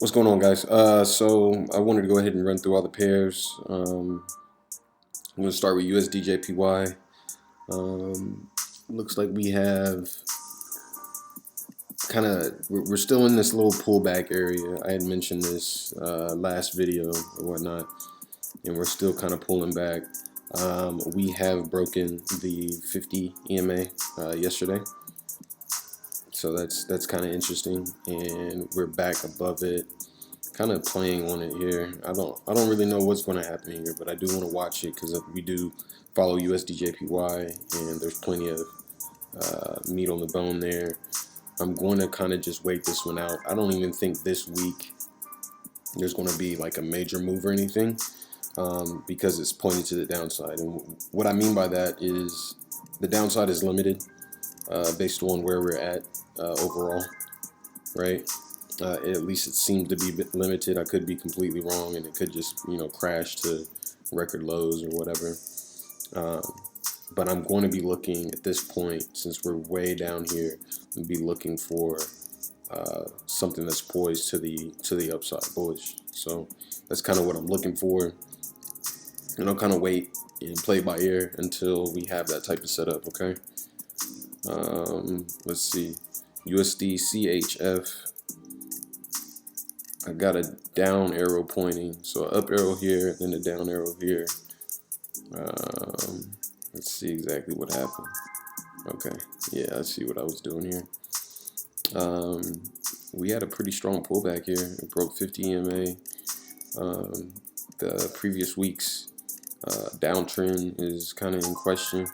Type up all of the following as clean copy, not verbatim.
What's going on, guys? So I wanted to go ahead and run through all the pairs. I'm going to start with USD Looks like we have we're still in this little pullback area. I had mentioned this last video or whatnot, and we're still kind of pulling back. We have broken the 50 EMA yesterday, so that's kind of interesting, and we're back above it, kind of playing on it here. I don't really know what's going to happen here, but I do want to watch it because we do follow USDJPY, and there's plenty of meat on the bone there. I'm going to kind of just wait this one out. I don't even think this week there's going to be like a major move or anything, because it's pointing to the downside. And what I mean by that is the downside is limited based on where we're at overall, right? At least it seems to be limited. I could be completely wrong, and it could just crash to record lows or whatever. But I'm going to be looking at this point, since we're way down here, and be looking for something that's poised to the upside, bullish. So that's kind of what I'm looking for, and I'll kind of wait and play by ear until we have that type of setup. Okay. Let's see, USD CHF. I got a down arrow pointing, so up arrow here, then a down arrow here. Let's see exactly what happened. Okay, yeah, I see what I was doing here. We had a pretty strong pullback here. It broke 50 EMA. The previous week's downtrend is kind of in question.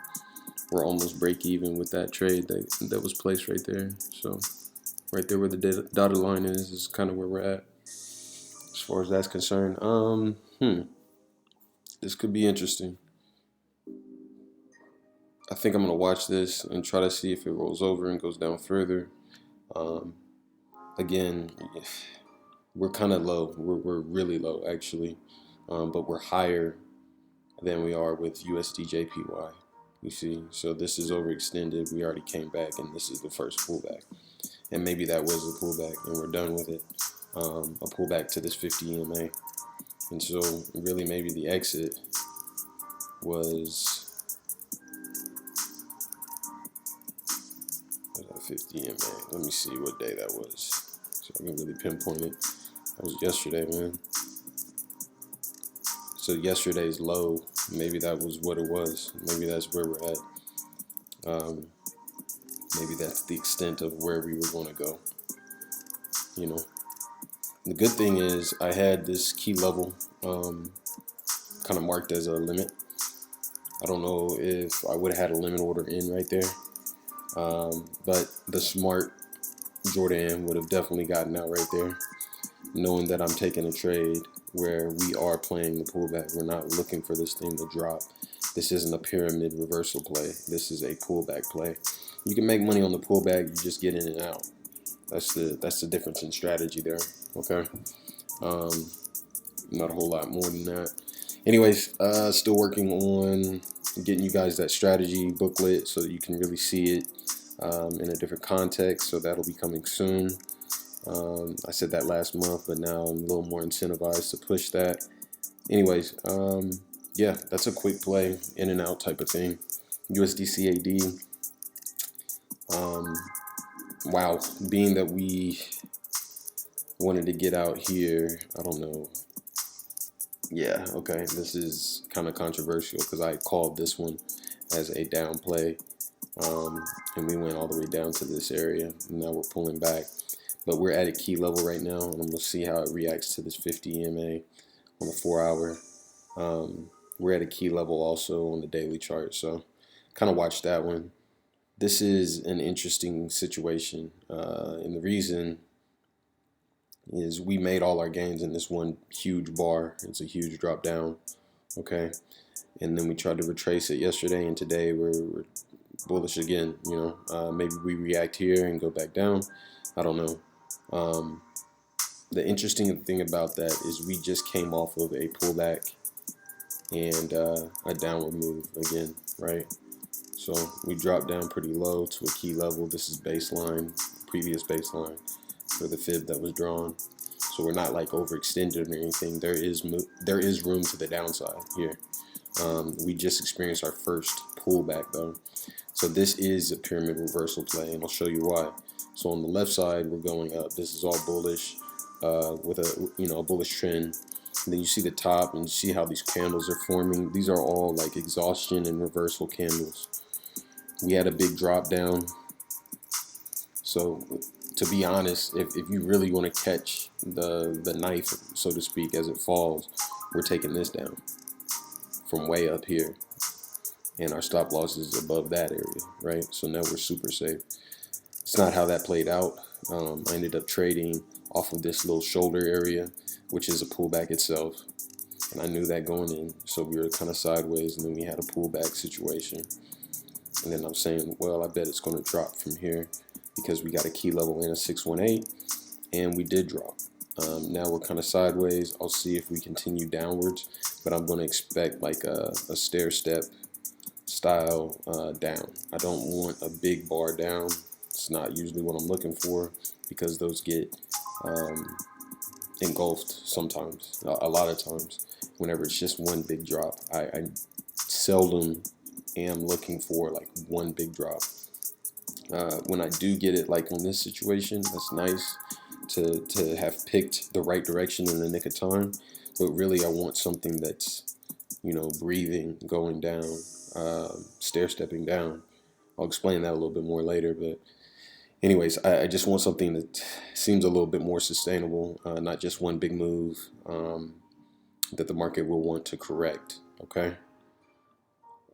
We're almost break even with that trade that was placed right there. So right there where the dotted line is kind of where we're at as far as that's concerned. This could be interesting. I think I'm gonna watch this and try to see if it rolls over and goes down further. Again, we're kind of low. We're really low actually, but we're higher than we are with USDJPY. You see, so this is overextended. We already came back, and this is the first pullback. And maybe that was a pullback, and we're done with it. A pullback to this 50 EMA. And so really maybe the exit was 50 EMA. Let me see what day that was, so I can really pinpoint it. That was yesterday, man. So yesterday's low, maybe that was what it was. Maybe that's where we're at. Maybe that's the extent of where we were going to go. The good thing is I had this key level kind of marked as a limit. I don't know if I would have had a limit order in right there, but the smart Jordan would have definitely gotten out right there, knowing that I'm taking a trade where we are playing the pullback. We're not looking for this thing to drop. This isn't a pyramid reversal play. This is a pullback play. You can make money on the pullback. You just get in and out. That's the difference in strategy there. Okay. Not a whole lot more than that. Anyways, still working on getting you guys that strategy booklet so that you can really see it in a different context. So that'll be coming soon. I said that last month, but now I'm a little more incentivized to push that. Anyways, yeah, that's a quick play, in and out type of thing. USDCAD. Wow, being that we wanted to get out here, I don't know. Yeah, okay, this is kind of controversial because I called this one as a down play, and we went all the way down to this area, and now we're pulling back. But we're at a key level right now, and I'm going to see how it reacts to this 50 EMA on the 4-hour. We're at a key level also on the daily chart, so kind of watch that one. This is an interesting situation, and the reason is we made all our gains in this one huge bar. It's a huge drop down, okay? And then we tried to retrace it yesterday, and today we're bullish again. Maybe we react here and go back down. I don't know. The interesting thing about that is we just came off of a pullback and a downward move again, right? So we dropped down pretty low to a key level. This is baseline, previous baseline for the fib that was drawn. So we're not like overextended or anything. There is room to the downside here. We just experienced our first pullback though. So this is a pyramid reversal play, and I'll show you why. So on the left side, we're going up. This is all bullish with a bullish trend. And then you see the top, and you see how these candles are forming. These are all like exhaustion and reversal candles. We had a big drop down. So to be honest, if you really want to catch the knife, so to speak, as it falls, we're taking this down from way up here. And our stop loss is above that area, right? So now we're super safe. It's not how that played out. I ended up trading off of this little shoulder area, which is a pullback itself. And I knew that going in. So we were kind of sideways, and then we had a pullback situation. And then I'm saying, well, I bet it's going to drop from here because we got a key level in a 618, and we did drop. Now we're kind of sideways. I'll see if we continue downwards, but I'm going to expect like a stair step style down. I don't want a big bar down. It's not usually what I'm looking for because those get engulfed sometimes, a lot of times. Whenever it's just one big drop, I seldom am looking for like one big drop. When I do get it, like on this situation, that's nice to have picked the right direction in the nick of time. But really, I want something that's, breathing, going down, stair stepping down. I'll explain that a little bit more later. But anyways, I just want something that seems a little bit more sustainable, not just one big move that the market will want to correct. Okay.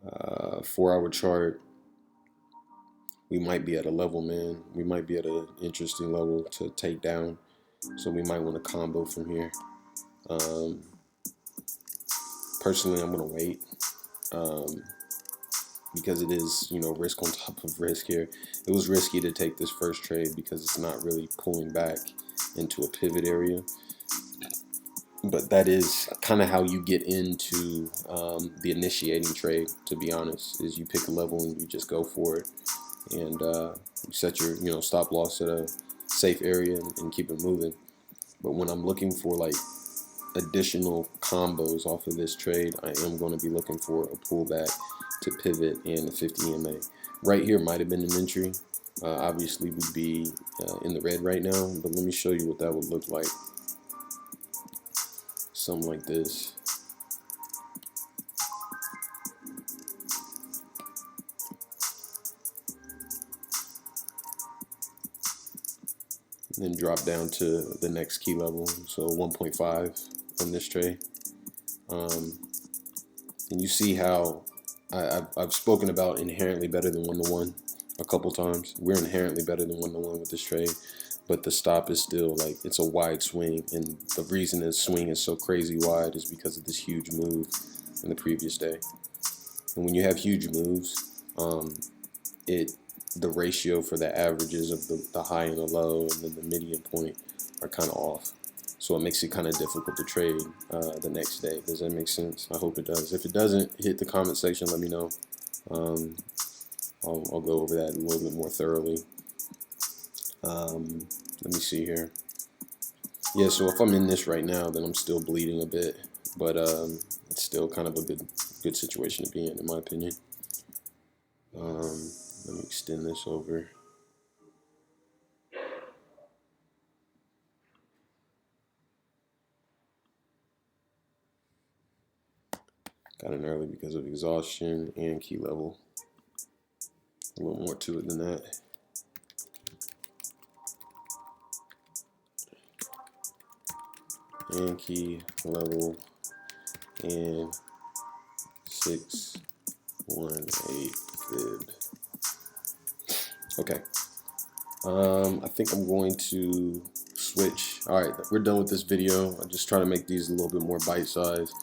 4-hour chart, we might be at a level, man. We might be at an interesting level to take down. So we might want to combo from here. Personally, I'm going to wait because it is, risk on top of risk here. It was risky to take this first trade because it's not really pulling back into a pivot area. But that is kind of how you get into the initiating trade, to be honest, is you pick a level and you just go for it. And you set your stop loss at a safe area and keep it moving. But when I'm looking for like additional combos off of this trade, I am going to be looking for a pullback to pivot and a 50 EMA. Right here might have been an entry. Obviously we'd be in the red right now, but let me show you what that would look like. Something like this. And then drop down to the next key level, so 1.5 on this trade. And you see how I've spoken about inherently better than 1-to-1 a couple times. We're inherently better than 1-to-1 with this trade, but the stop is still like, it's a wide swing, and the reason this swing is so crazy wide is because of this huge move in the previous day. And when you have huge moves, the ratio for the averages of the high and the low and then the median point are kind of off. So it makes it kind of difficult to trade the next day. Does that make sense? I hope it does. If it doesn't, hit the comment section, let me know. I'll go over that a little bit more thoroughly. Let me see here. Yeah, so if I'm in this right now, then I'm still bleeding a bit, but it's still kind of a good situation to be in my opinion. Let me extend this over. Got in early because of exhaustion and key level. A little more to it than that. And key level and 618 fib. Okay. I think I'm going to switch. All right, we're done with this video. I'm just trying to make these a little bit more bite-sized,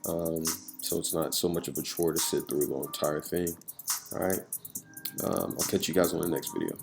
so it's not so much of a chore to sit through the entire thing. All right. I'll catch you guys on the next video.